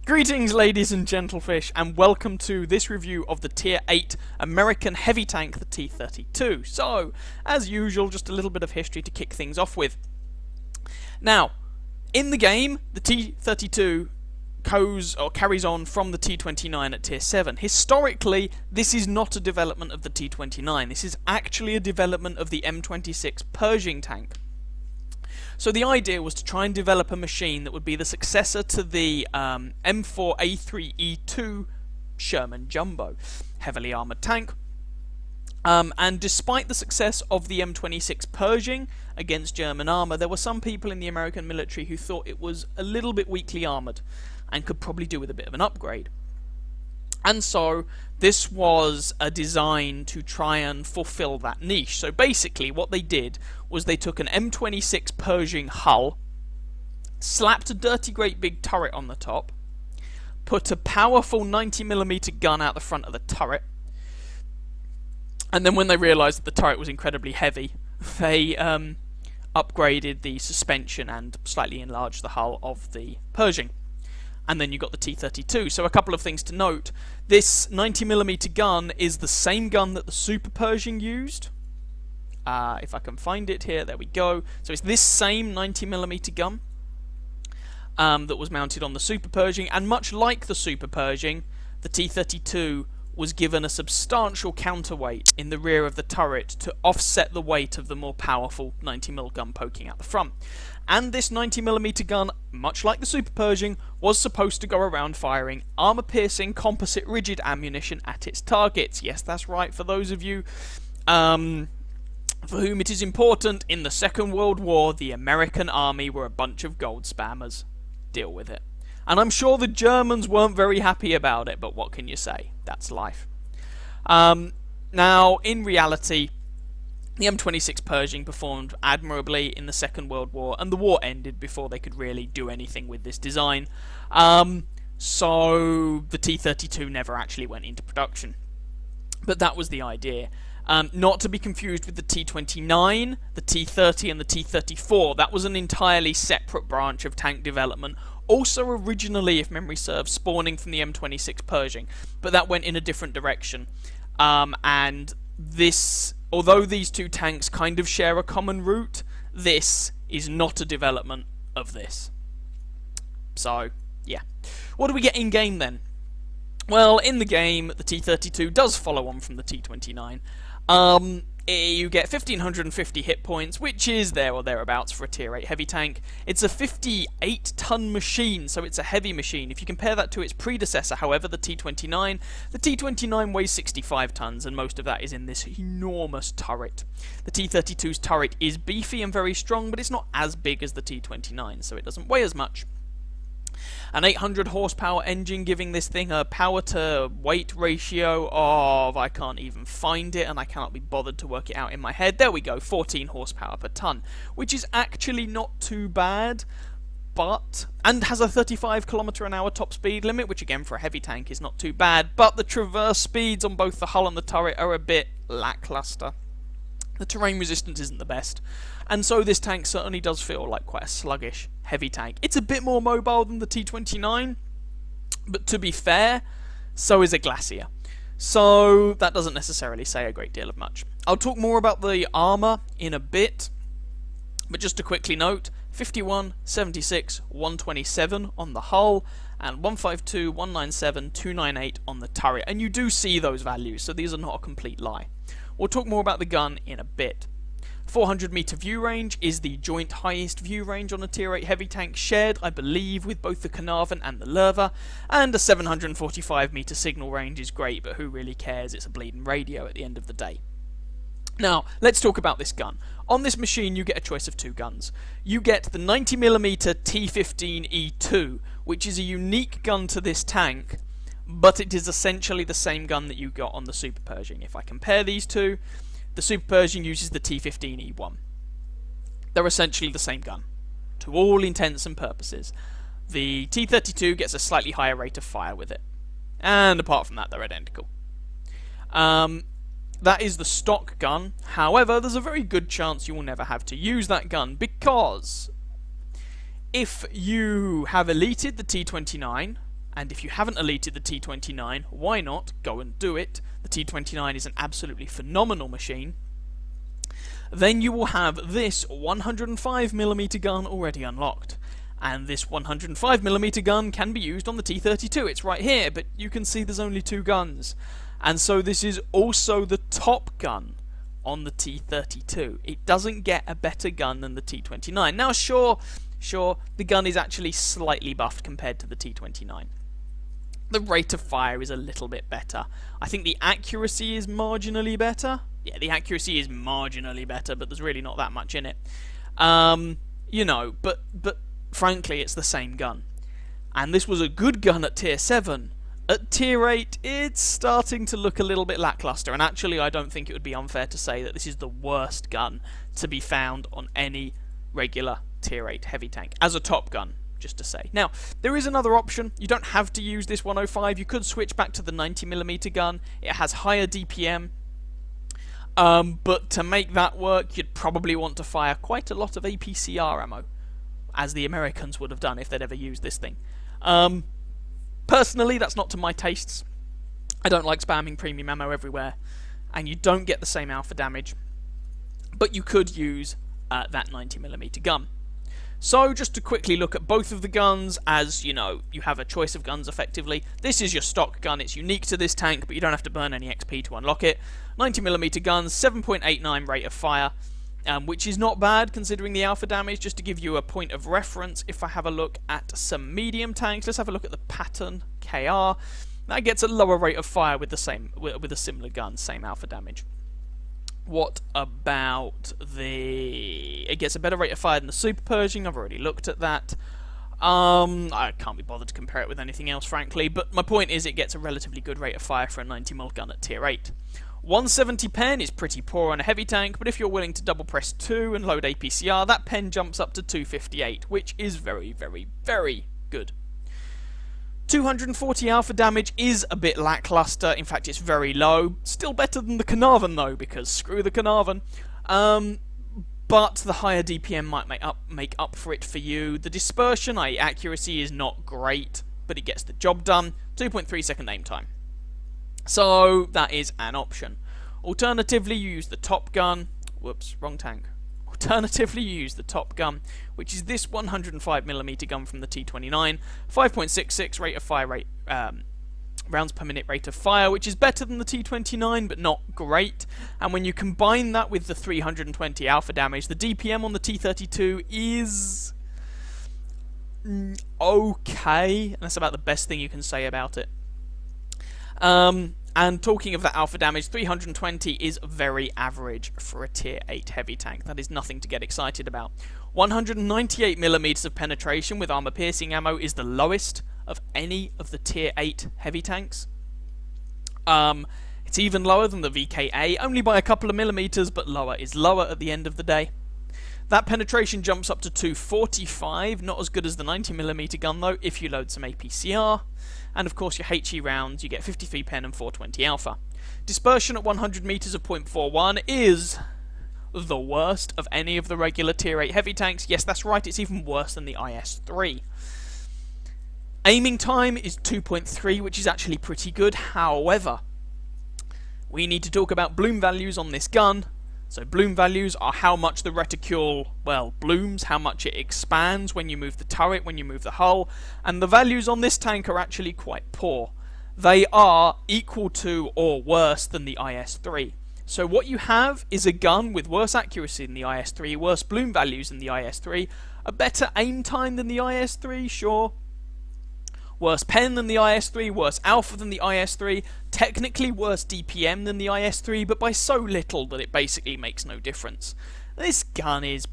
Greetings, ladies and gentlefish, and welcome to this review of the Tier 8 American heavy tank, the T32. So, as usual, just a little bit of history to kick things off with. Now, in the game, the T32 carries on from the T29 at Tier 7. Historically, this is not a development of the T29. This is actually a development of the M26 Pershing tank. So the idea was to try and develop a machine that would be the successor to the M4A3E2 Sherman Jumbo, heavily armoured tank. And despite the success of the M26 Pershing against German armour, there were some people in the American military who thought it was a little bit weakly armoured and could probably do with a bit of an upgrade. And so this was a design to try and fulfill that niche. So basically what they did was they took an M26 Pershing hull, slapped a dirty great big turret on the top, put a powerful 90mm gun out the front of the turret, and then when they realised that the turret was incredibly heavy, they upgraded the suspension and slightly enlarged the hull of the Pershing. And then you got the T32. So a couple of things to note. This 90mm gun is the same gun that the Super Pershing used. If I can find it here, there we go. So it's this same 90mm gun that was mounted on the Super Pershing, and much like the Super Pershing, the T32 was given a substantial counterweight in the rear of the turret to offset the weight of the more powerful 90mm gun poking out the front. And this 90mm gun, much like the Super Pershing, was supposed to go around firing armour-piercing, composite rigid ammunition at its targets. Yes, that's right, for those of you for whom it is important, in the Second World War, the American army were a bunch of gold spammers. Deal with it. And I'm sure the Germans weren't very happy about it, but what can you say? That's life. Now, in reality, the M26 Pershing performed admirably in the Second World War, and the war ended before they could really do anything with this design. So the T32 never actually went into production. But that was the idea. Not to be confused with the T29, the T30 and the T34. That was an entirely separate branch of tank development, also originally, if memory serves, spawning from the M26 Pershing, but that went in a different direction. And this, although these two tanks kind of share a common root, this is not a development of this. So, yeah. What do we get in game then? Well, in the game, the T32 does follow on from the T29. You get 1550 hit points, which is there or thereabouts for a Tier 8 heavy tank. It's a 58-ton machine, so it's a heavy machine. If you compare that to its predecessor, however, the T29 weighs 65 tons, and most of that is in this enormous turret. The T32's turret is beefy and very strong, but it's not as big as the T29, so it doesn't weigh as much. An 800 horsepower engine, giving this thing a power to weight ratio of, I can't even find it, and I cannot be bothered to work it out in my head. There we go, 14 horsepower per ton, which is actually not too bad, and has a 35km/h top speed limit, which again for a heavy tank is not too bad, but the traverse speeds on both the hull and the turret are a bit lackluster. The terrain resistance isn't the best, and so this tank certainly does feel like quite a sluggish heavy tank. It's a bit more mobile than the T29, but to be fair, so is a Glacier. So that doesn't necessarily say a great deal of much. I'll talk more about the armour in a bit, but just to quickly note, 51, 76, 127 on the hull, and 152, 197, 298 on the turret, and you do see those values, so these are not a complete lie. We'll talk more about the gun in a bit. 400 meter view range is the joint highest view range on a Tier 8 heavy tank, shared, I believe, with both the Carnarvon and the Lerva, and a 745 meter signal range is great, but who really cares? It's a bleeding radio at the end of the day. Now, let's talk about this gun. On this machine, you get a choice of two guns. You get the 90mm T15E2, which is a unique gun to this tank, but it is essentially the same gun that you got on the Super Pershing. If I compare these two, the Super Pershing uses the T15E1. They're essentially the same gun, to all intents and purposes. The T32 gets a slightly higher rate of fire with it, and apart from that, they're identical. That is the stock gun. However, there's a very good chance you will never have to use that gun, because if you have elited the T29 And if you haven't elited the T29, why not go and do it? The T29 is an absolutely phenomenal machine. Then you will have this 105mm gun already unlocked. And this 105mm gun can be used on the T32. It's right here, but you can see there's only 2 guns. And so this is also the top gun on the T32. It doesn't get a better gun than the T29. Now, sure, the gun is actually slightly buffed compared to the T29. The rate of fire is a little bit better. I think the accuracy is marginally better. Yeah, the accuracy is marginally better, but there's really not that much in it. You know, but frankly, it's the same gun. And this was a good gun at Tier 7. At Tier 8, it's starting to look a little bit lackluster, and actually I don't think it would be unfair to say that this is the worst gun to be found on any regular Tier 8 heavy tank, as a top gun, just to say. Now, there is another option. You don't have to use this 105. You could switch back to the 90mm gun. It has higher DPM. But to make that work, you'd probably want to fire quite a lot of APCR ammo, as the Americans would have done if they'd ever used this thing. Personally, that's not to my tastes. I don't like spamming premium ammo everywhere, and you don't get the same alpha damage, but you could use that 90mm gun. So, just to quickly look at both of the guns, as, you know, you have a choice of guns effectively. This is your stock gun. It's unique to this tank, but you don't have to burn any XP to unlock it. 90mm gun, 7.89 rate of fire, which is not bad considering the alpha damage. Just to give you a point of reference, if I have a look at some medium tanks, let's have a look at the Pattern KR. That gets a lower rate of fire with a similar gun, same alpha damage. What about the... It gets a better rate of fire than the Super Pershing. I've already looked at that. I can't be bothered to compare it with anything else, frankly, but my point is it gets a relatively good rate of fire for a 90mm gun at Tier 8. 170 pen is pretty poor on a heavy tank, but if you're willing to double press 2 and load APCR, that pen jumps up to 258, which is very, very, very good. 240 alpha damage is a bit lackluster. In fact, it's very low. Still better than the Carnarvon, though, because screw the Carnarvon. But the higher DPM might make up for it for you. The dispersion, i.e. accuracy, is not great, but it gets the job done. 2.3 second aim time. So, that is an option. Alternatively, you use the Top Gun. Whoops, wrong tank. Alternatively, you use the Top Gun, which is this 105mm gun from the T29, 5.66 rate of fire rounds per minute rate of fire, which is better than the T29, but not great. And when you combine that with the 320 alpha damage, the DPM on the T32 is okay, and that's about the best thing you can say about it. And talking of that alpha damage, 320 is very average for a Tier 8 heavy tank. That is nothing to get excited about. 198mm of penetration with armor-piercing ammo is the lowest of any of the Tier 8 heavy tanks. It's even lower than the VKA, only by a couple of millimeters, but lower is lower at the end of the day. That penetration jumps up to 245, not as good as the 90mm gun though, if you load some APCR. And of course your HE rounds, you get 53 pen and 420 alpha. Dispersion at 100 meters of 0.41 is the worst of any of the regular Tier 8 heavy tanks. Yes, that's right, it's even worse than the IS-3. Aiming time is 2.3, which is actually pretty good. However, we need to talk about bloom values on this gun. So bloom values are how much the reticule, well, blooms, how much it expands when you move the turret, when you move the hull, and the values on this tank are actually quite poor. They are equal to or worse than the IS-3. So what you have is a gun with worse accuracy than the IS-3, worse bloom values than the IS-3, a better aim time than the IS-3, sure, worse pen than the IS-3, worse alpha than the IS-3, technically worse DPM than the IS-3, but by so little that it basically makes no difference. This gun is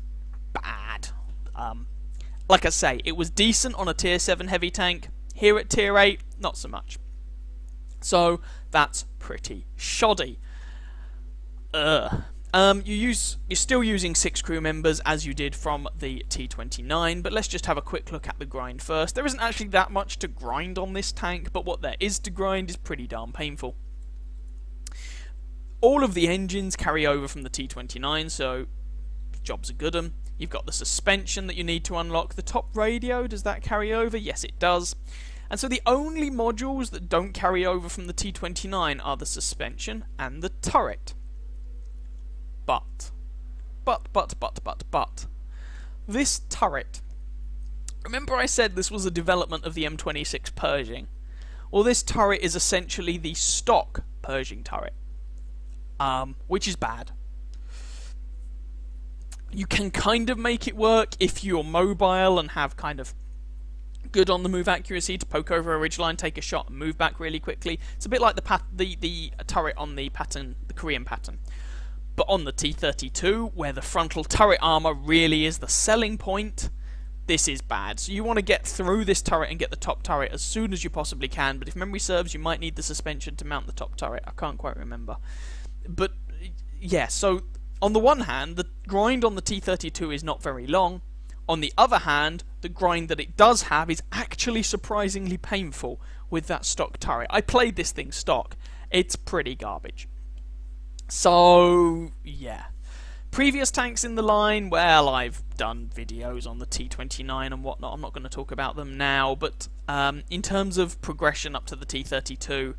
bad. Like I say, it was decent on a Tier 7 heavy tank. Here at Tier 8, not so much. So, that's pretty shoddy. You're still using 6 crew members as you did from the T29, but let's just have a quick look at the grind first. There isn't actually that much to grind on this tank, but what there is to grind is pretty darn painful. All of the engines carry over from the T29, so job's a good 'un. You've got the suspension that you need to unlock. The top radio, does that carry over? Yes, it does. And so the only modules that don't carry over from the T29 are the suspension and the turret. But, this turret, remember I said this was a development of the M26 Pershing? Well, this turret is essentially the stock Pershing turret, which is bad. You can kind of make it work if you're mobile and have kind of good on the move accuracy to poke over a ridgeline, take a shot, and move back really quickly. It's a bit like the turret on the Korean pattern. But on the T32, where the frontal turret armor really is the selling point, this is bad. So you want to get through this turret and get the top turret as soon as you possibly can. But if memory serves, you might need the suspension to mount the top turret. I can't quite remember. But yeah, so on the one hand, the grind on the T32 is not very long. On the other hand, the grind that it does have is actually surprisingly painful with that stock turret. I played this thing stock. It's pretty garbage. So, yeah. Previous tanks in the line, well, I've done videos on the T29 and whatnot. I'm not going to talk about them now, but in terms of progression up to the T32,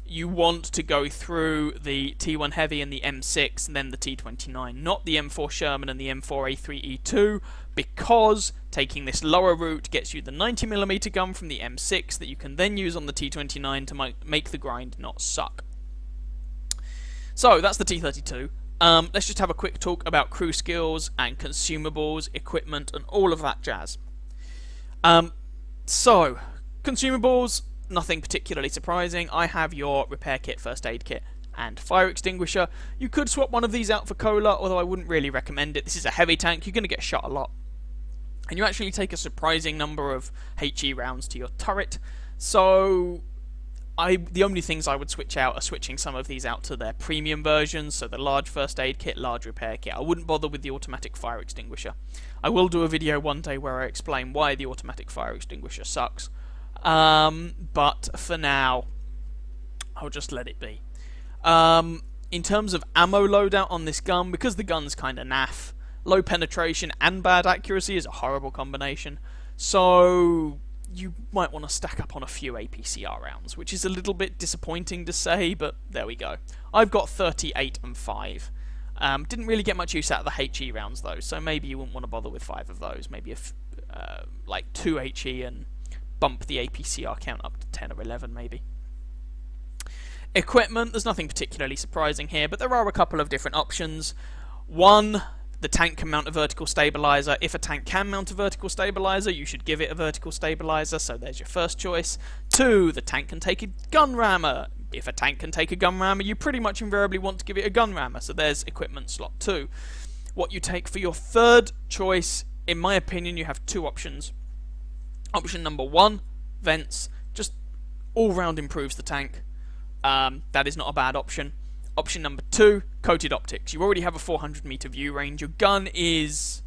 you want to go through the T1 Heavy and the M6 and then the T29, not the M4 Sherman and the M4A3E2, because taking this lower route gets you the 90mm gun from the M6 that you can then use on the T29 to make the grind not suck. So, that's the T32. Let's just have a quick talk about crew skills and consumables, equipment, and all of that jazz. So, consumables, nothing particularly surprising. I have your repair kit, first aid kit, and fire extinguisher. You could swap one of these out for cola, although I wouldn't really recommend it. This is a heavy tank, you're going to get shot a lot. And you actually take a surprising number of HE rounds to your turret, so the only things I would switch out are switching some of these out to their premium versions, so the large first aid kit, large repair kit. I wouldn't bother with the automatic fire extinguisher. I will do a video one day where I explain why the automatic fire extinguisher sucks. But for now, I'll just let it be. In terms of ammo loadout on this gun, because the gun's kinda naff, low penetration and bad accuracy is a horrible combination, so you might want to stack up on a few APCR rounds, which is a little bit disappointing to say, but there we go. I've got 38 and 5. Didn't really get much use out of the HE rounds though, so maybe you wouldn't want to bother with 5 of those. Maybe like 2 HE and bump the APCR count up to 10 or 11 maybe. Equipment, there's nothing particularly surprising here, but there are a couple of different options. One, the tank can mount a vertical stabilizer. If a tank can mount a vertical stabilizer, you should give it a vertical stabilizer, so there's your first choice. 2, the tank can take a gun rammer. If a tank can take a gun rammer, you pretty much invariably want to give it a gun rammer, so there's equipment slot 2. What you take for your third choice, in my opinion, you have 2 options. Option number 1, vents, just all round improves the tank. That is not a bad option. Option number 2, coated optics. You already have a 400 meter view range. Your gun is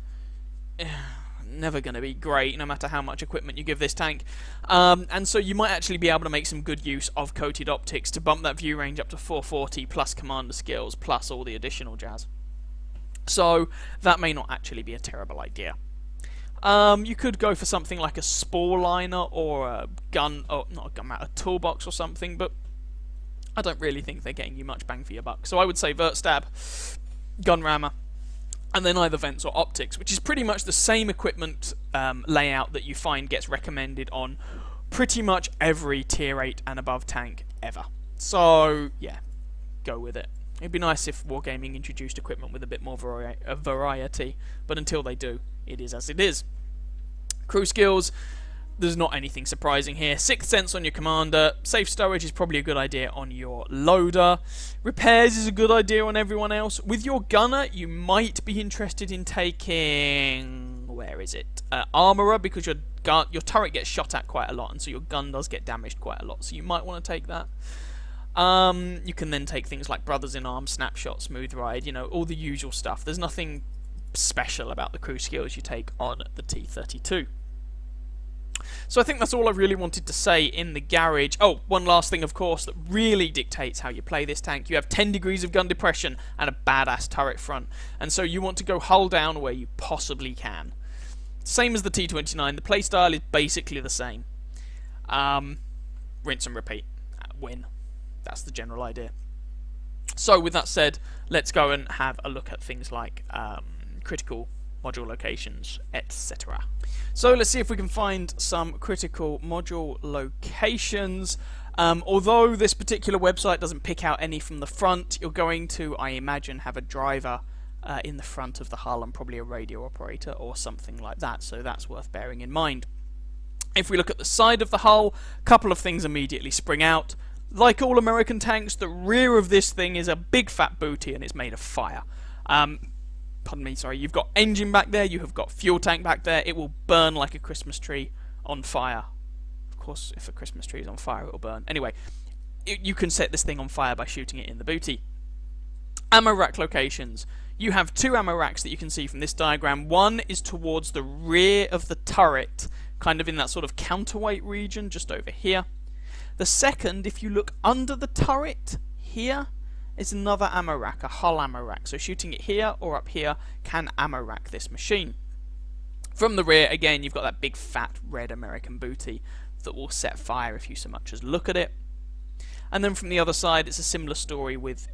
never going to be great, no matter how much equipment you give this tank. And so you might actually be able to make some good use of coated optics to bump that view range up to 440 plus commander skills plus all the additional jazz. So that may not actually be a terrible idea. You could go for something like a spore liner or a gun, or not a gun mat, a toolbox or something, but I don't really think they're getting you much bang for your buck. So I would say vert stab, gun rammer, and then either vents or optics, which is pretty much the same equipment layout that you find gets recommended on pretty much every tier 8 and above tank ever. So yeah, go with it. It'd be nice if Wargaming introduced equipment with a bit more variety, but until they do, it is as it is. Crew skills, there's not anything surprising here. Sixth sense on your commander. Safe storage is probably a good idea on your loader. Repairs is a good idea on everyone else. With your gunner, you might be interested in taking... where is it? Armorer, because your turret gets shot at quite a lot, and so your gun does get damaged quite a lot, so you might want to take that. You can then take things like Brothers in Arms, Snapshot, Smooth Ride, you know, all the usual stuff. There's nothing special about the crew skills you take on the T32. So I think that's all I really wanted to say in the garage. Oh, one last thing, of course, that really dictates how you play this tank. You have 10 degrees of gun depression and a badass turret front, and so you want to go hull down where you possibly can. Same as the T29, the playstyle is basically the same. Rinse and repeat. Win. That's the general idea. So with that said, let's go and have a look at things like critical module locations, etc. So let's see if we can find some critical module locations. Although this particular website doesn't pick out any from the front, you're going to, I imagine, have a driver in the front of the hull and probably a radio operator or something like that, so that's worth bearing in mind. If we look at the side of the hull, a couple of things immediately spring out. Like all American tanks, the rear of this thing is a big fat booty and it's made of fire. Pardon me, sorry, you've got engine back there, you have got fuel tank back there, it will burn like a Christmas tree on fire. Of course, if a Christmas tree is on fire, it will burn. Anyway, you can set this thing on fire by shooting it in the booty. Ammo rack locations. You have two ammo racks that you can see from this diagram. One is towards the rear of the turret, kind of in that sort of counterweight region, just over here. The second, if you look under the turret here, is another ammo rack, a hull ammo rack. So shooting it here or up here can ammo rack this machine. From the rear, again, you've got that big fat red American booty that will set fire if you so much as look at it. And then from the other side, it's a similar story with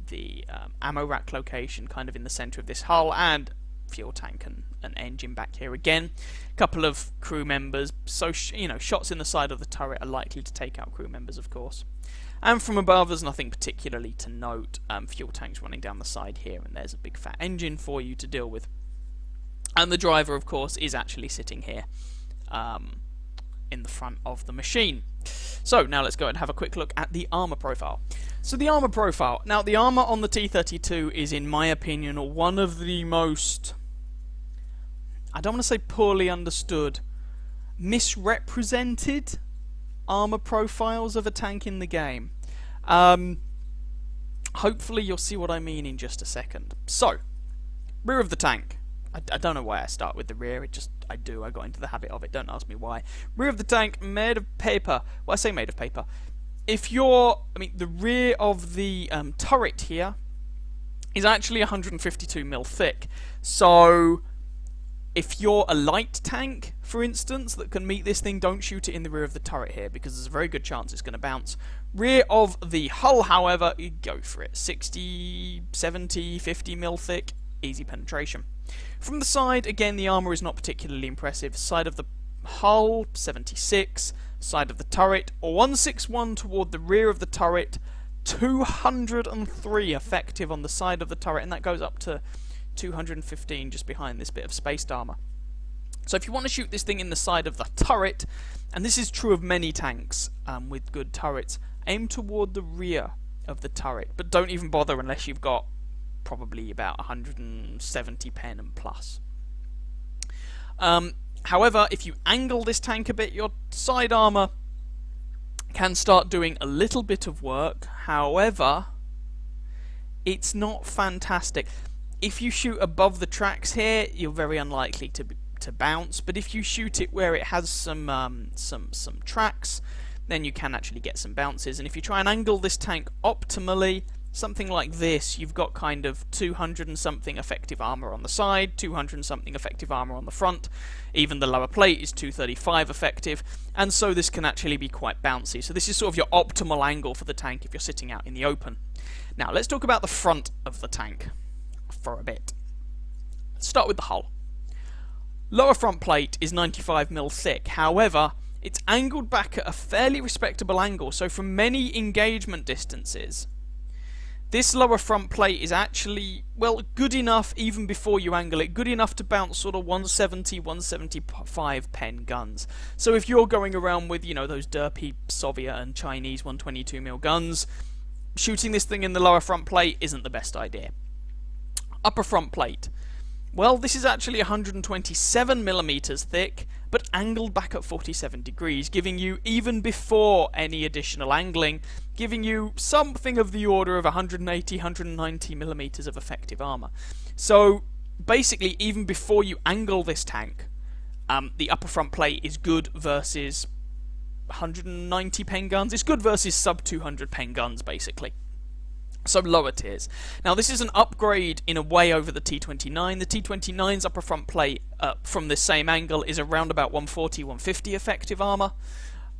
the ammo rack location kind of in the centre of this hull, and fuel tank and engine back here again. A couple of crew members, so shots in the side of the turret are likely to take out crew members, of course. And from above, there's nothing particularly to note. Fuel tanks running down the side here, and there's a big fat engine for you to deal with. And the driver, of course, is actually sitting here in the front of the machine. So now let's go and have a quick look at the armour profile. So the armour profile. Now the armour on the T32 is, in my opinion, one of the most, I don't want to say poorly understood, misrepresented armour profiles of a tank in the game. Hopefully you'll see what I mean in just a second. So, rear of the tank. I don't know why I start with the rear, I got into the habit of it, don't ask me why. Rear of the tank, made of paper. Well, I say made of paper. The rear of the turret here is actually 152mm thick. So, if you're a light tank, for instance, that can meet this thing, don't shoot it in the rear of the turret here, because there's a very good chance it's going to bounce. Rear of the hull, however, you go for it. 60, 70, 50mm thick, easy penetration. From the side, again, the armour is not particularly impressive. Side of the hull, 76. Side of the turret, 161 toward the rear of the turret. 203 effective on the side of the turret, and that goes up to 215 just behind this bit of spaced armour. So if you want to shoot this thing in the side of the turret, and this is true of many tanks with good turrets, aim toward the rear of the turret, but don't even bother unless you've got probably about 170 pen and plus. However, if you angle this tank a bit, your side armour can start doing a little bit of work. However, it's not fantastic. If you shoot above the tracks here, you're very unlikely to bounce, but if you shoot it where it has some tracks, then you can actually get some bounces. And if you try and angle this tank optimally, something like this, you've got kind of 200 and something effective armour on the side, 200 and something effective armour on the front, even the lower plate is 235 effective, and so this can actually be quite bouncy. So this is sort of your optimal angle for the tank if you're sitting out in the open. Now let's talk about the front of the tank for a bit. Let's start with the hull. Lower front plate is 95mm thick, however, it's angled back at a fairly respectable angle, so from many engagement distances, this lower front plate is actually, well, good enough even before you angle it, good enough to bounce sort of 170, 175 pen guns. So if you're going around with, those derpy Soviet and Chinese 122mm guns, shooting this thing in the lower front plate isn't the best idea. Upper front plate. Well, this is actually 127mm thick, but angled back at 47 degrees, giving you, even before any additional angling, giving you something of the order of 180, 190mm of effective armour. So, basically, even before you angle this tank, the upper front plate is good versus 190 pen guns. It's good versus sub 200 pen guns, basically. So lower tiers. Now this is an upgrade in a way over the T29. The T29's upper front plate from this same angle is around about 140, 150 effective armour.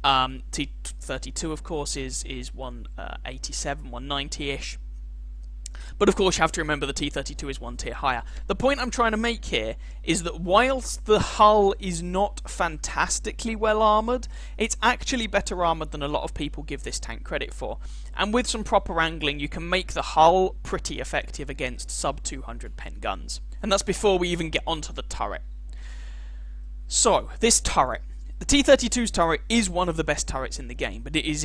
T32, of course, is 187, 190-ish. But of course you have to remember the T32 is one tier higher. The point I'm trying to make here is that whilst the hull is not fantastically well armoured, it's actually better armoured than a lot of people give this tank credit for. And with some proper angling you can make the hull pretty effective against sub 200 pen guns. And that's before we even get onto the turret. So, this turret. The T32's turret is one of the best turrets in the game, but it is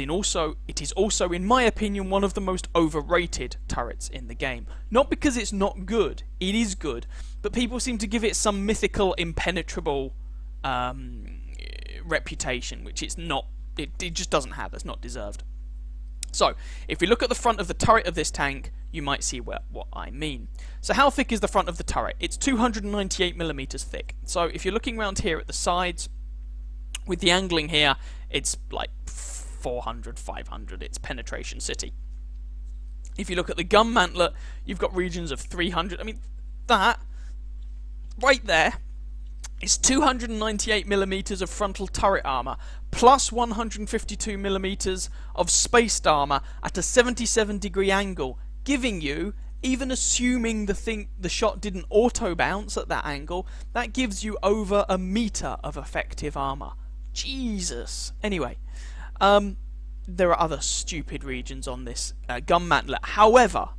also, in my opinion, one of the most overrated turrets in the game. Not because it's not good, it is good, but people seem to give it some mythical, impenetrable reputation, which it's not. It just doesn't have. It's not deserved. So, if we look at the front of the turret of this tank, you might see what I mean. So how thick is the front of the turret? It's 298mm thick. So if you're looking around here at the sides, with the angling here, it's like 400, 500. It's penetration city. If you look at the gun mantlet, you've got regions of 300. I mean, that right there is 298mm of frontal turret armor plus 152mm of spaced armor at a 77-degree angle, giving you, even assuming the shot didn't auto bounce at that angle, that gives you over a meter of effective armor. Jesus. Anyway, there are other stupid regions on this gun mantlet. However,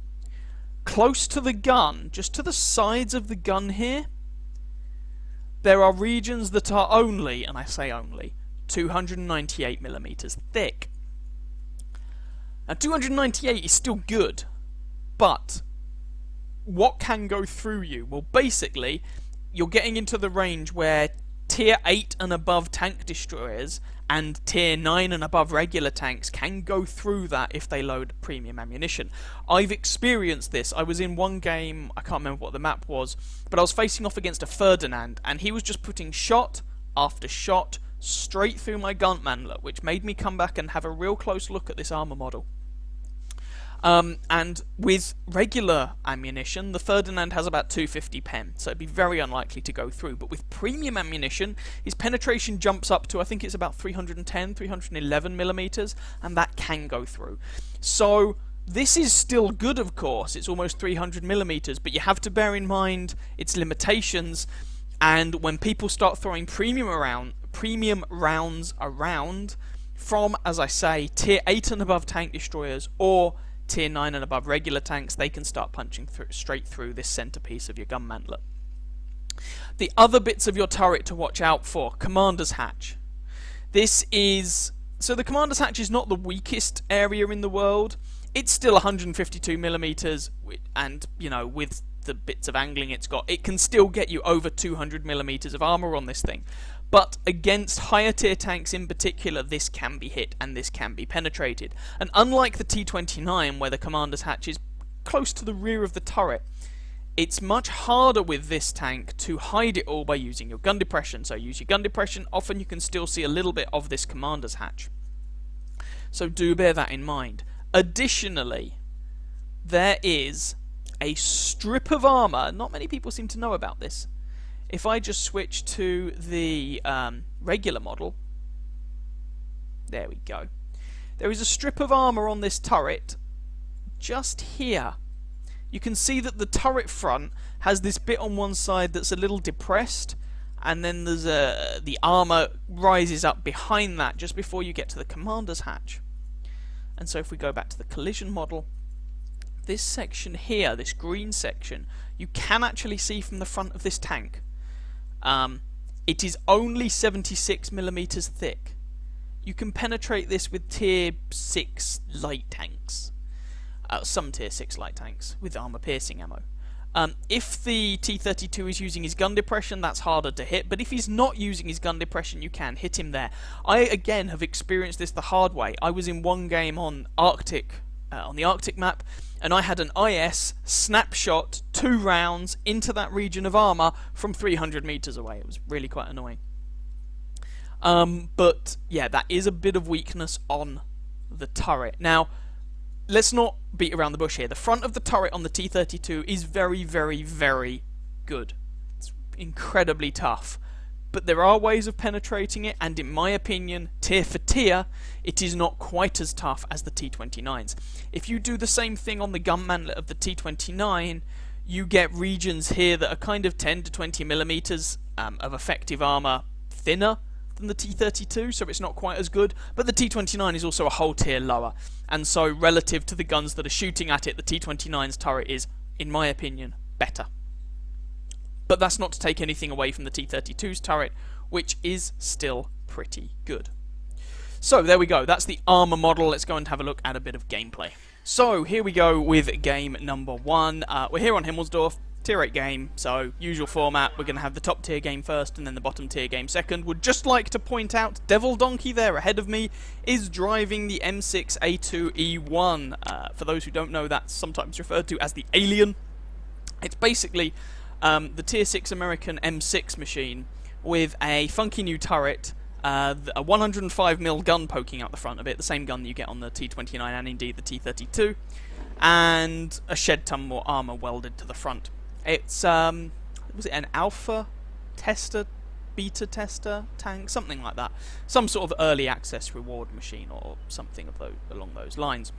close to the gun, just to the sides of the gun here, there are regions that are only, and I say only, 298mm thick. Now 298 is still good, but what can go through you? Well, basically, you're getting into the range where Tier 8 and above tank destroyers and Tier 9 and above regular tanks can go through that if they load premium ammunition. I've experienced this. I was in one game, I can't remember what the map was, but I was facing off against a Ferdinand, and he was just putting shot after shot straight through my gun mantlet, which made me come back and have a real close look at this armor model. And with regular ammunition, the Ferdinand has about 250 pen, so it'd be very unlikely to go through. But with premium ammunition, his penetration jumps up to, I think it's about 310, 311mm, and that can go through. So this is still good, of course. It's almost 300mm, but you have to bear in mind its limitations. And when people start throwing premium rounds around from, as I say, Tier 8 and above tank destroyers or Tier 9 and above regular tanks, they can start punching straight through this centerpiece of your gun mantlet. The other bits of your turret to watch out for: Commander's Hatch. This is... so the Commander's Hatch is not the weakest area in the world. It's still 152mm, and, you know, with the bits of angling it's got, it can still get you over 200mm of armor on this thing. But against higher tier tanks in particular, this can be hit and this can be penetrated. And unlike the T29, where the Commander's Hatch is close to the rear of the turret, it's much harder with this tank to hide it all by using your gun depression. So use your gun depression, often you can still see a little bit of this Commander's Hatch. So do bear that in mind. Additionally, there is a strip of armor, not many people seem to know about this. If I just switch to the regular model, there we go. There is a strip of armor on this turret just here. You can see that the turret front has this bit on one side that's a little depressed, and then there's the armor rises up behind that just before you get to the Commander's Hatch. And so if we go back to the collision model, this section here, this green section, you can actually see from the front of this tank. It is only 76mm thick. You can penetrate this with Tier 6 light tanks. Some Tier 6 light tanks with armor-piercing ammo. If the T32 is using his gun depression, that's harder to hit, but if he's not using his gun depression, you can hit him there. I, again, have experienced this the hard way. I was in one game on the Arctic map, and I had an IS snapshot 2 rounds into that region of armor from 300 meters away. It was really quite annoying. But yeah, that is a bit of weakness on the turret. Now, let's not beat around the bush here. The front of the turret on the T32 is very, very, very good. It's incredibly tough. but there are ways of penetrating it, and in my opinion, tier for tier, it is not quite as tough as the T29s. If you do the same thing on the gun mantlet of the T29, you get regions here that are kind of 10 to 20 millimeters of effective armor thinner than the T32, so it's not quite as good, but the T29 is also a whole tier lower, and so relative to the guns that are shooting at it, the T29's turret is, in my opinion, better. But that's not to take anything away from the T32's turret, which is still pretty good. So there we go, that's the armor model. Let's go and have a look at a bit of gameplay. So here we go with game number 1. We're here on Himmelsdorf, tier 8 game, so usual format. We're going to have the top tier game first and then the bottom tier game second. Would just like to point out, Devil Donkey there ahead of me is driving the M6A2E1. For those who don't know, that's sometimes referred to as the Alien. It's basically the tier 6 American M6 machine with a funky new turret, a 105mm gun poking out the front of it, the same gun that you get on the T29 and indeed the T32, and a shed ton more armor welded to the front. It's, was it an alpha tester, beta tester tank, something like that. Some sort of early access reward machine or something of along those lines.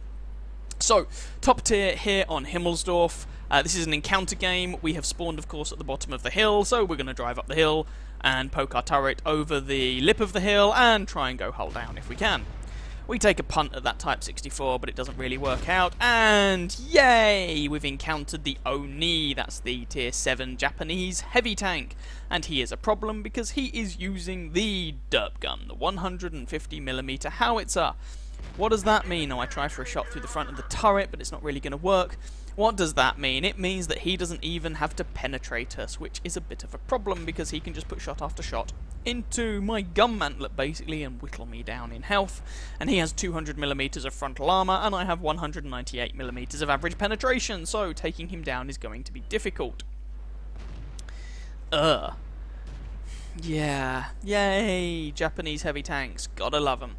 So, top tier here on Himmelsdorf. This is an encounter game. We have spawned, of course, at the bottom of the hill, so we're going to drive up the hill and poke our turret over the lip of the hill and try and go hull down if we can. We take a punt at that Type 64, but it doesn't really work out, and yay! We've encountered the Oni, that's the tier 7 Japanese heavy tank, and he is a problem because he is using the derp gun, the 150mm howitzer. What does that mean? Oh, I try for a shot through the front of the turret, but it's not really going to work. What does that mean? It means that he doesn't even have to penetrate us, which is a bit of a problem because he can just put shot after shot into my gun mantlet basically and whittle me down in health. And he has 200mm of frontal armor and I have 198mm of average penetration, so taking him down is going to be difficult. Yeah, yay, Japanese heavy tanks, gotta love them.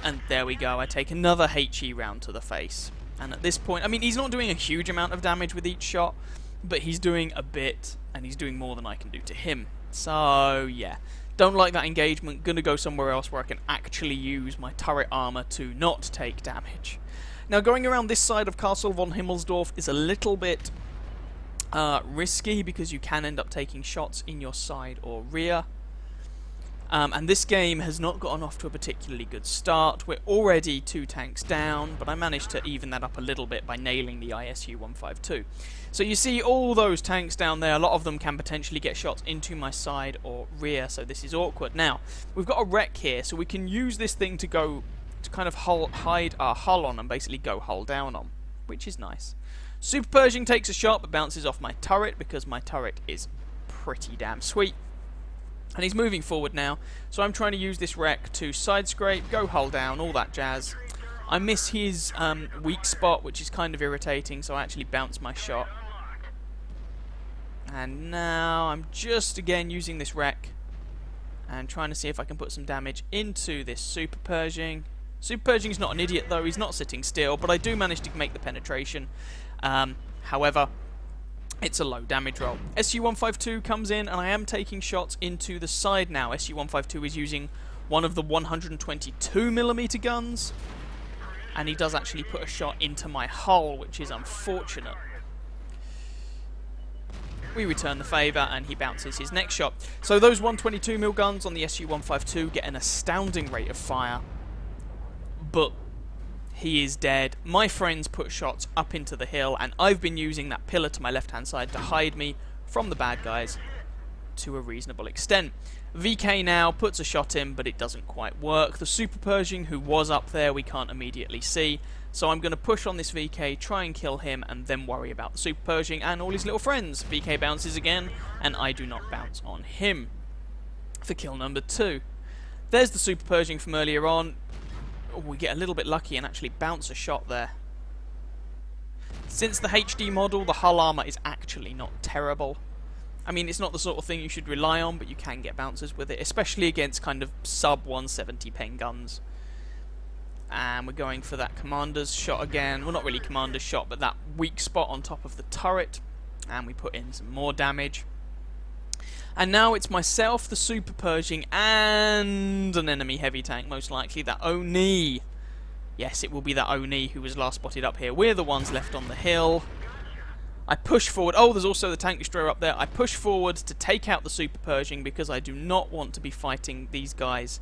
And there we go, I take another HE round to the face. And at this point, I mean, he's not doing a huge amount of damage with each shot, but he's doing a bit, and he's doing more than I can do to him. So, yeah. Don't like that engagement, gonna go somewhere else where I can actually use my turret armor to not take damage. Now, going around this side of Castle von Himmelsdorf is a little bit risky, because you can end up taking shots in your side or rear. And this game has not gotten off to a particularly good start. We're already 2 tanks down, but I managed to even that up a little bit by nailing the ISU-152. So you see all those tanks down there, a lot of them can potentially get shots into my side or rear, so this is awkward. Now, we've got a wreck here, so we can use this thing to go to kind of hide our hull on and basically go hull down on, which is nice. Super Pershing takes a shot but bounces off my turret because my turret is pretty damn sweet. And he's moving forward now, so I'm trying to use this wreck to side scrape, go hull down, all that jazz. I miss his weak spot, which is kind of irritating, so I actually bounce my shot. And now I'm just again using this wreck and trying to see if I can put some damage into this Super Pershing. Super Pershing's not an idiot though, he's not sitting still, but I do manage to make the penetration. However, it's a low damage roll. SU-152 comes in, and I am taking shots into the side now. SU-152 is using one of the 122mm guns, and he does actually put a shot into my hull, which is unfortunate. We return the favour, and he bounces his next shot. So those 122mm guns on the SU-152 get an astounding rate of fire, but he is dead. My friends put shots up into the hill, and I've been using that pillar to my left-hand side to hide me from the bad guys to a reasonable extent. VK now puts a shot in, but it doesn't quite work. The Super Pershing, who was up there, we can't immediately see. So I'm going to push on this VK, try and kill him, and then worry about the Super Pershing and all his little friends. VK bounces again, and I do not bounce on him for kill number 2. There's the Super Pershing from earlier on. Oh, we get a little bit lucky and actually bounce a shot there. Since the HD model, the hull armor is actually not terrible. I mean, it's not the sort of thing you should rely on, but you can get bounces with it, especially against kind of sub-170 pen guns. And we're going for that commander's shot again. Well, not really commander's shot, but that weak spot on top of the turret. And we put in some more damage. And now it's myself, the Super Pershing, and an enemy heavy tank, most likely, that Oni. Yes, it will be that Oni who was last spotted up here. We're the ones left on the hill. I push forward. Oh, there's also the tank destroyer up there. I push forward to take out the Super Pershing because I do not want to be fighting these guys.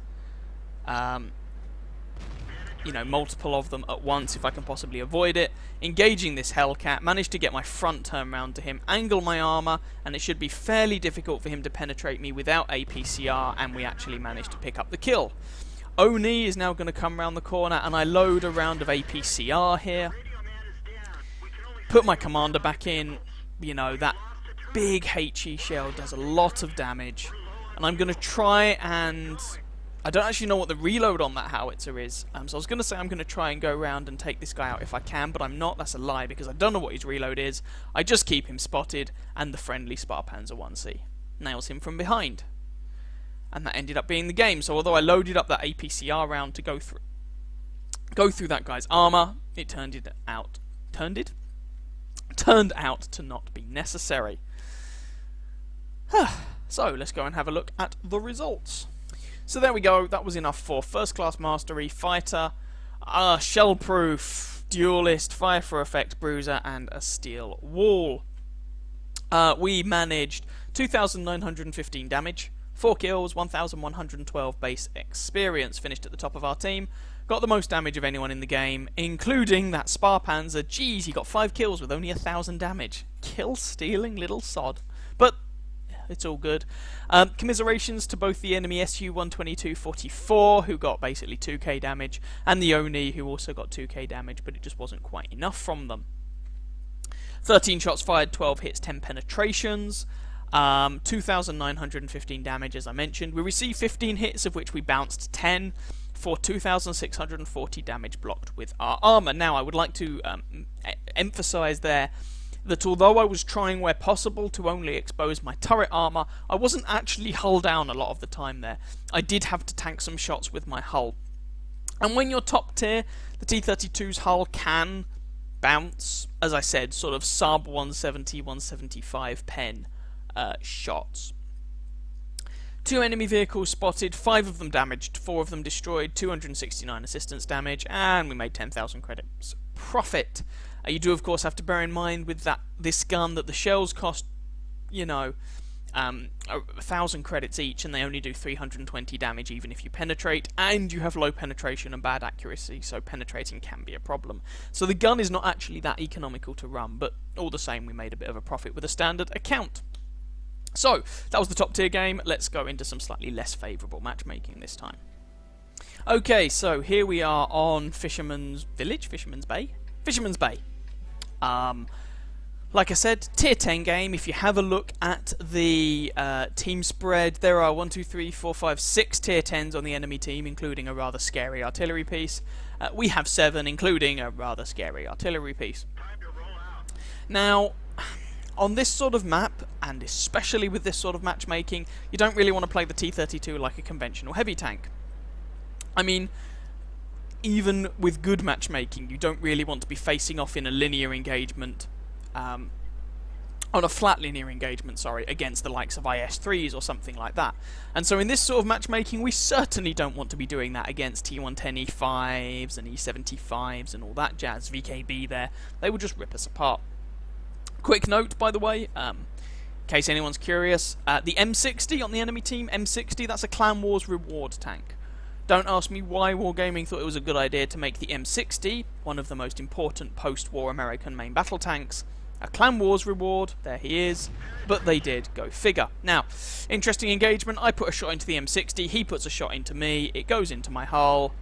You know, multiple of them at once if I can possibly avoid it. Engaging this Hellcat, managed to get my front turn round to him, angle my armour, and it should be fairly difficult for him to penetrate me without APCR, and we actually managed to pick up the kill. Oni is now going to come round the corner, and I load a round of APCR here. Put my commander back in. You know, that big HE shell does a lot of damage. And I'm going to try and... I don't actually know what the reload on that howitzer is. So I was going to say I'm going to try and go around and take this guy out if I can, but I'm not. That's a lie because I don't know what his reload is. I just keep him spotted, and the friendly Sparpanzer 1C nails him from behind. And that ended up being the game. So although I loaded up that APCR round to go through that guy's armour, it turned out to not be necessary. So let's go and have a look at the results. So there we go, that was enough for First Class Mastery, Fighter, Shellproof, Duelist, Fire for Effect, Bruiser, and a Steel Wall. We managed 2,915 damage, 4 kills, 1,112 base experience, finished at the top of our team, got the most damage of anyone in the game, including that Sparpanzer. Jeez, he got 5 kills with only 1,000 damage. Kill-stealing little sod. But it's all good. Commiserations to both the enemy SU-122-44, who got basically 2k damage, and the Oni, who also got 2k damage, but it just wasn't quite enough from them. 13 shots fired, 12 hits, 10 penetrations, 2,915 damage, as I mentioned. We received 15 hits, of which we bounced 10, for 2,640 damage blocked with our armour. Now, I would like to emphasise there that although I was trying where possible to only expose my turret armour, I wasn't actually hull down a lot of the time there. I did have to tank some shots with my hull. And when you're top tier, the T32's hull can bounce, as I said, sort of sub 170, 175 pen shots. 2 enemy vehicles spotted, 5 of them damaged, 4 of them destroyed, 269 assistance damage, and we made 10,000 credits profit. You do, of course, have to bear in mind with this gun that the shells cost, you know, 1,000 credits each, and they only do 320 damage even if you penetrate, and you have low penetration and bad accuracy, so penetrating can be a problem. So the gun is not actually that economical to run, but all the same, we made a bit of a profit with a standard account. So, that was the top tier game. Let's go into some slightly less favourable matchmaking this time. Okay, so here we are on Fisherman's Village, Fisherman's Bay. Like I said, tier 10 game. If you have a look at the team spread, there are 1, 2, 3, 4, 5, 6 tier 10s on the enemy team, including a rather scary artillery piece. We have 7, including a rather scary artillery piece. Now, on this sort of map, and especially with this sort of matchmaking, you don't really want to play the T32 like a conventional heavy tank. I mean, even with good matchmaking, you don't really want to be facing off in a linear engagement, on a flat linear engagement, sorry, against the likes of IS-3s or something like that. And so in this sort of matchmaking, we certainly don't want to be doing that against T110E5s and E75s and all that jazz, VKB there. They will just rip us apart. Quick note, by the way, in case anyone's curious, the M60 on the enemy team, M60, that's a Clan Wars reward tank. Don't ask me why Wargaming thought it was a good idea to make the M60, one of the most important post-war American main battle tanks, a Clan Wars reward. There he is. But they did. Go figure. Now, interesting engagement. I put a shot into the M60. He puts a shot into me. It goes into my hull.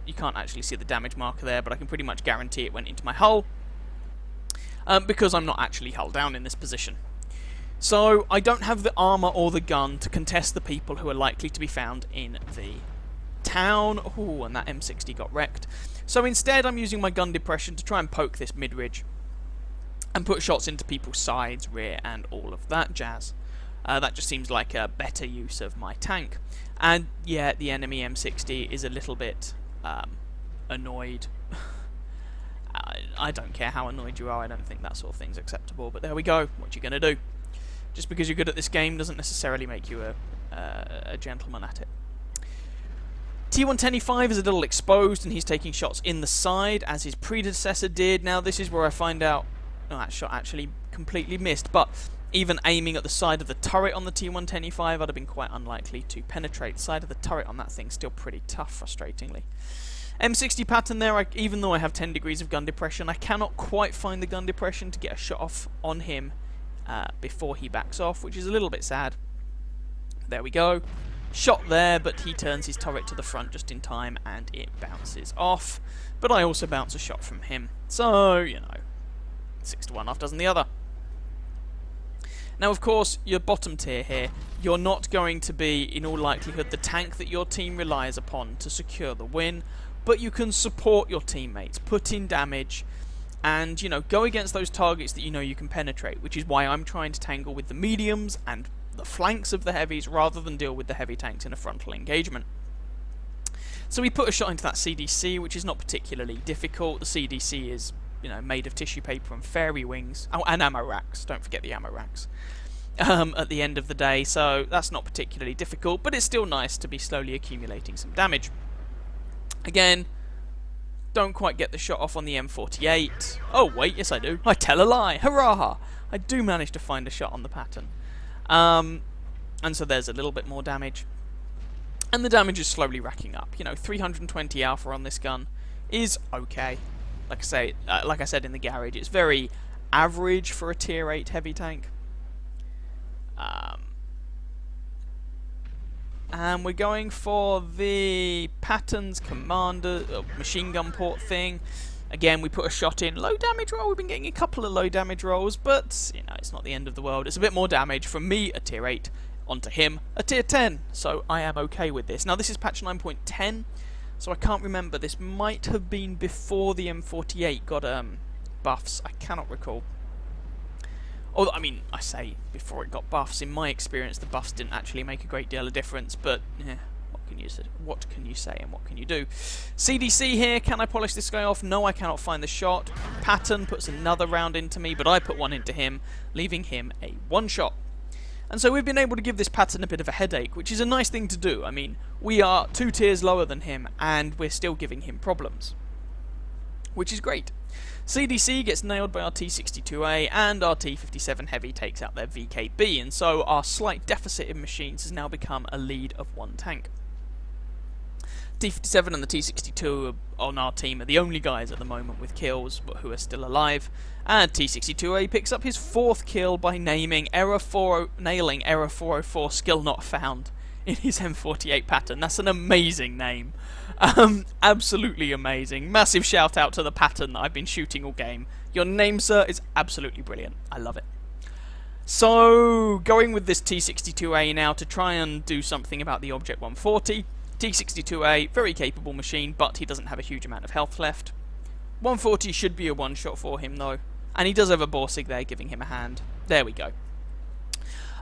You can't actually see the damage marker there, but I can pretty much guarantee it went into my hull. Because I'm not actually hull down in this position. So, I don't have the armour or the gun to contest the people who are likely to be found in the town. Ooh, and that M60 got wrecked. So instead, I'm using my gun depression to try and poke this mid-ridge and put shots into people's sides, rear, and all of that jazz. That just seems like a better use of my tank. And yeah, the enemy M60 is a little bit annoyed. I don't care how annoyed you are, I don't think that sort of thing's acceptable, but there we go, what you gonna do? Just because you're good at this game doesn't necessarily make you a gentleman at it. T125 is a little exposed, and he's taking shots in the side, as his predecessor did. Now, this is where I find out... Oh, that shot actually completely missed, but even aiming at the side of the turret on the T125, I'd have been quite unlikely to penetrate. The side of the turret on that thing's still pretty tough, frustratingly. M60 pattern there, even though I have 10 degrees of gun depression, I cannot quite find the gun depression to get a shot off on him before he backs off, which is a little bit sad. There we go. Shot there, but he turns his turret to the front just in time, and it bounces off. But I also bounce a shot from him. So, you know, 6 to 1, half dozen the other. Now, of course, your bottom tier here, you're not going to be, in all likelihood, the tank that your team relies upon to secure the win, but you can support your teammates, put in damage, and, you know, go against those targets that you know you can penetrate, which is why I'm trying to tangle with the mediums and the flanks of the heavies rather than deal with the heavy tanks in a frontal engagement. So we put a shot into that CDC, which is not particularly difficult. The CDC is, you know, made of tissue paper and fairy wings. Oh, and ammo racks. Don't forget the ammo racks. At the end of the day, so that's not particularly difficult, but it's still nice to be slowly accumulating some damage. Again, don't quite get the shot off on the M48. Oh, wait, yes I do. I tell a lie. Hurrah! I do manage to find a shot on the pattern. And so there's a little bit more damage. And the damage is slowly racking up. You know, 320 alpha on this gun is okay. Like I said in the garage, it's very average for a tier 8 heavy tank. And we're going for the patterns commander machine gun port thing. Again, we put a shot in. Low damage roll. We've been getting a couple of low damage rolls, but you know, it's not the end of the world. It's a bit more damage from me, a tier 8, onto him, a tier 10. So I am okay with this. Now this is patch 9.10, so I can't remember. This might have been before the M48 got buffs. I cannot recall. Although, I mean, I say before it got buffs. In my experience, the buffs didn't actually make a great deal of difference, but yeah, what can you say and what can you do? CDC here, can I polish this guy off? No, I cannot find the shot. Pattern puts another round into me, but I put one into him, leaving him a one-shot. And so we've been able to give this pattern a bit of a headache, which is a nice thing to do. I mean, we are 2 tiers lower than him, and we're still giving him problems, which is great. CDC gets nailed by our T62A, and our T57 Heavy takes out their VKB, and so our slight deficit in machines has now become a lead of 1 tank. T57 and the T62 on our team are the only guys at the moment with kills who are still alive, and T62A picks up his 4th kill by nailing error 404 skill not found in his M48 pattern. That's an amazing name. Absolutely amazing. Massive shout out to the pattern that I've been shooting all game. Your name, sir, is absolutely brilliant. I love it. So, going with this T62A now to try and do something about the Object 140. T62A, very capable machine, but he doesn't have a huge amount of health left. 140 should be a one-shot for him, though. And he does have a Borsig there giving him a hand. There we go.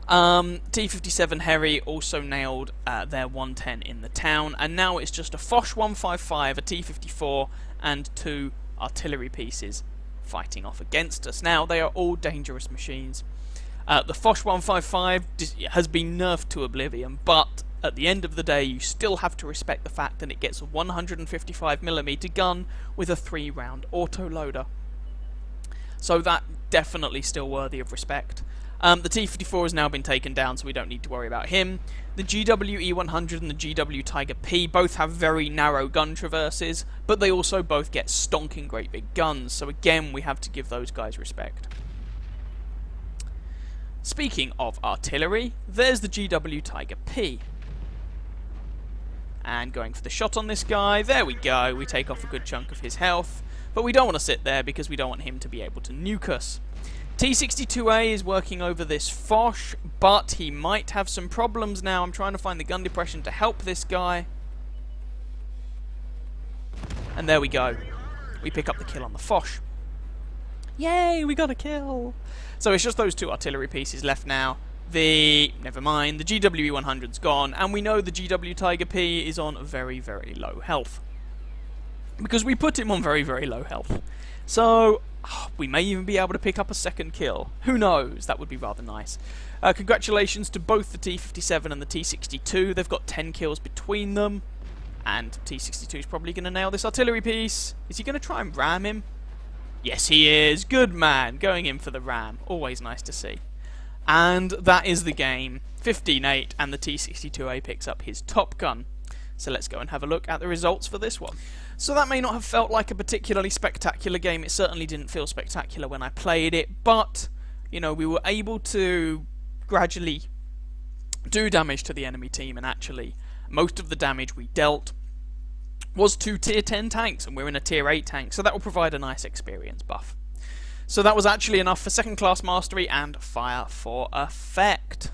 T57 Harry also nailed their 110 in the town, and now it's just a Foch 155, a T54, and 2 artillery pieces fighting off against us. Now, they are all dangerous machines. The Foch 155 has been nerfed to oblivion, but at the end of the day, you still have to respect the fact that it gets a 155mm gun with a 3-round autoloader. So that definitely still worthy of respect. The T-54 has now been taken down, so we don't need to worry about him. The GW E100 and the GW Tiger P both have very narrow gun traverses, but they also both get stonking great big guns, so again, we have to give those guys respect. Speaking of artillery, there's the GW Tiger P. And going for the shot on this guy, there we go, we take off a good chunk of his health, but we don't want to sit there because we don't want him to be able to nuke us. T62A is working over this Foch, but he might have some problems now. I'm trying to find the gun depression to help this guy. And there we go. We pick up the kill on the Foch. Yay, we got a kill! So it's just those 2 artillery pieces left now. Never mind, the GW100's gone, and we know the GW Tiger P is on very, very low health. Because we put him on very, very low health. So, we may even be able to pick up a second kill. Who knows? That would be rather nice. Congratulations to both the T57 and the T62. They've got 10 kills between them. And T62 is probably going to nail this artillery piece. Is he going to try and ram him? Yes, he is. Good man. Going in for the ram. Always nice to see. And that is the game. 15-8, and the T62A picks up his Top Gun. So let's go and have a look at the results for this one. So that may not have felt like a particularly spectacular game. It certainly didn't feel spectacular when I played it. But, you know, we were able to gradually do damage to the enemy team, and actually most of the damage we dealt was to tier 10 tanks, and we're in a tier 8 tank, so that will provide a nice experience buff. So that was actually enough for second class mastery and fire for effect.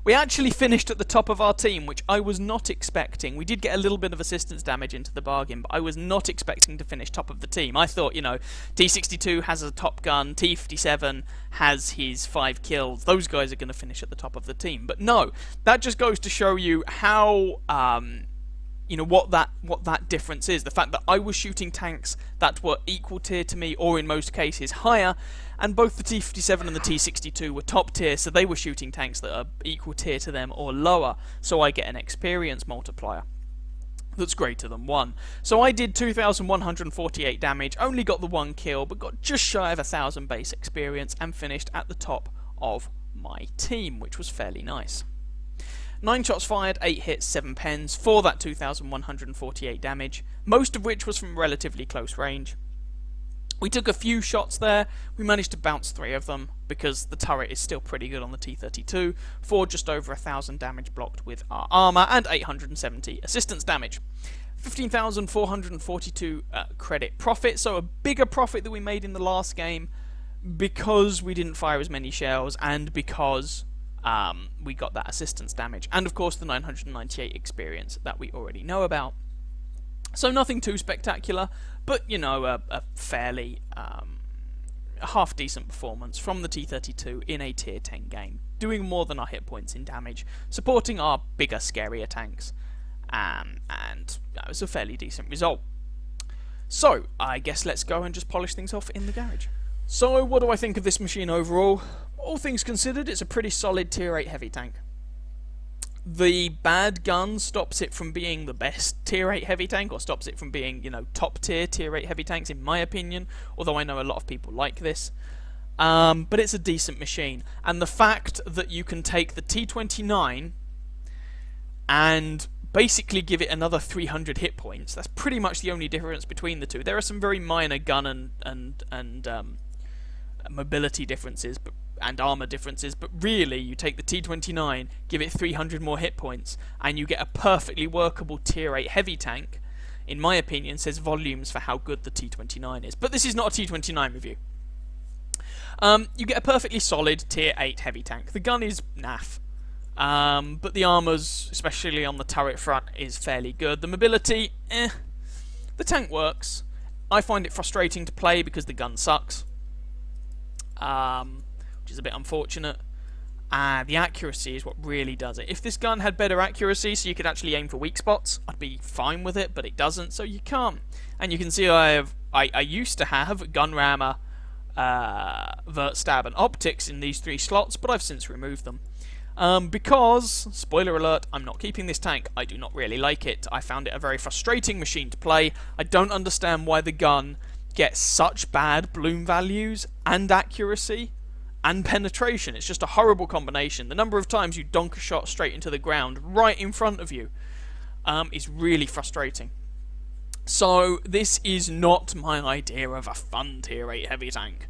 We actually finished at the top of our team, which I was not expecting. We did get a little bit of assistance damage into the bargain, but I was not expecting to finish top of the team. I thought, you know, T62 has a Top Gun, T57 has his 5 kills. Those guys are going to finish at the top of the team. But no, that just goes to show you how, you know, what that difference is. The fact that I was shooting tanks that were equal tier to me, or in most cases higher, and both the T57 and the T62 were top tier, so they were shooting tanks that are equal tier to them or lower, so I get an experience multiplier that's greater than 1. So I did 2,148 damage, only got the 1 kill, but got just shy of 1,000 base experience, and finished at the top of my team, which was fairly nice. 9 shots fired, 8 hits, 7 pens for that 2,148 damage, most of which was from relatively close range. We took a few shots there. We managed to bounce 3 of them because the turret is still pretty good on the T32 for just over 1,000 damage blocked with our armour and 870 assistance damage. 15,442 credit profit, so a bigger profit than we made in the last game because we didn't fire as many shells and because we got that assistance damage, and of course the 998 experience that we already know about. So nothing too spectacular, but you know, a fairly half decent performance from the T32 in a tier 10 game, doing more than our hit points in damage, supporting our bigger, scarier tanks, and that was a fairly decent result. So I guess let's go and just polish things off in the garage. So what do I think of this machine overall? All things considered, it's a pretty solid tier 8 heavy tank. The bad gun stops it from being the best tier 8 heavy tank, or stops it from being, you know, top tier 8 heavy tanks in my opinion, although I know a lot of people like this. But it's a decent machine, and the fact that you can take the T29 and basically give it another 300 hit points, that's pretty much the only difference between the two. There are some very minor gun and mobility differences, and armor differences, but really you take the T29, give it 300 more hit points, and you get a perfectly workable tier 8 heavy tank. In my opinion, says volumes for how good the T29 is. But this is not a T29 review. You get a perfectly solid tier 8 heavy tank. The gun is naff, but the armors, especially on the turret front, is fairly good. The mobility, The tank works. I find it frustrating to play because the gun sucks, which is a bit unfortunate. The accuracy is what really does it. If this gun had better accuracy so you could actually aim for weak spots, I'd be fine with it, but it doesn't, so you can't. And you can see I used to have gun rammer, vert stab and optics in these 3 slots, but I've since removed them. Because, spoiler alert, I'm not keeping this tank. I do not really like it. I found it a very frustrating machine to play. I don't understand why the gun gets such bad bloom values and accuracy and penetration. It's just a horrible combination. The number of times you donk a shot straight into the ground right in front of you is really frustrating. So this is not my idea of a fun tier 8 heavy tank.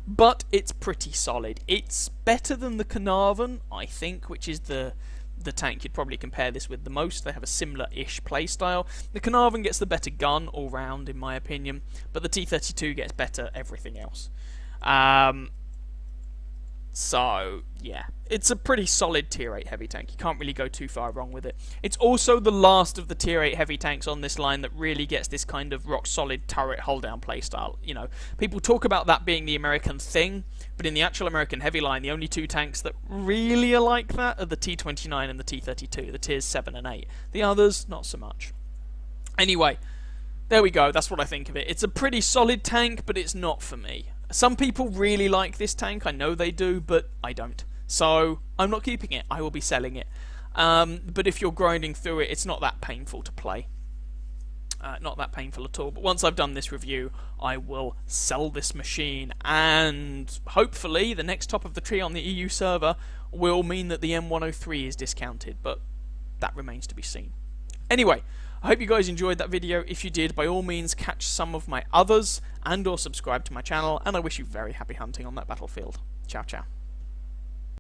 But it's pretty solid. It's better than the Carnarvon, I think, which is the tank you'd probably compare this with the most. They have a similar-ish playstyle. The Carnarvon gets the better gun all round, in my opinion, but the T32 gets better everything else. So, yeah, it's a pretty solid tier 8 heavy tank. You can't really go too far wrong with it. It's also the last of the tier 8 heavy tanks on this line that really gets this kind of rock-solid turret hold-down playstyle. You know, people talk about that being the American thing, but in the actual American heavy line, the only 2 tanks that really are like that are the T29 and the T32, the tiers 7 and 8. The others, not so much. Anyway, there we go. That's what I think of it. It's a pretty solid tank, but it's not for me. Some people really like this tank, I know they do, but I don't. So I'm not keeping it, I will be selling it. But if you're grinding through it, it's not that painful to play. Not that painful at all. But once I've done this review, I will sell this machine, and hopefully the next top of the tree on the EU server will mean that the M103 is discounted, but that remains to be seen. Anyway, I hope you guys enjoyed that video. If you did, by all means catch some of my others and or subscribe to my channel, and I wish you very happy hunting on that battlefield. Ciao ciao.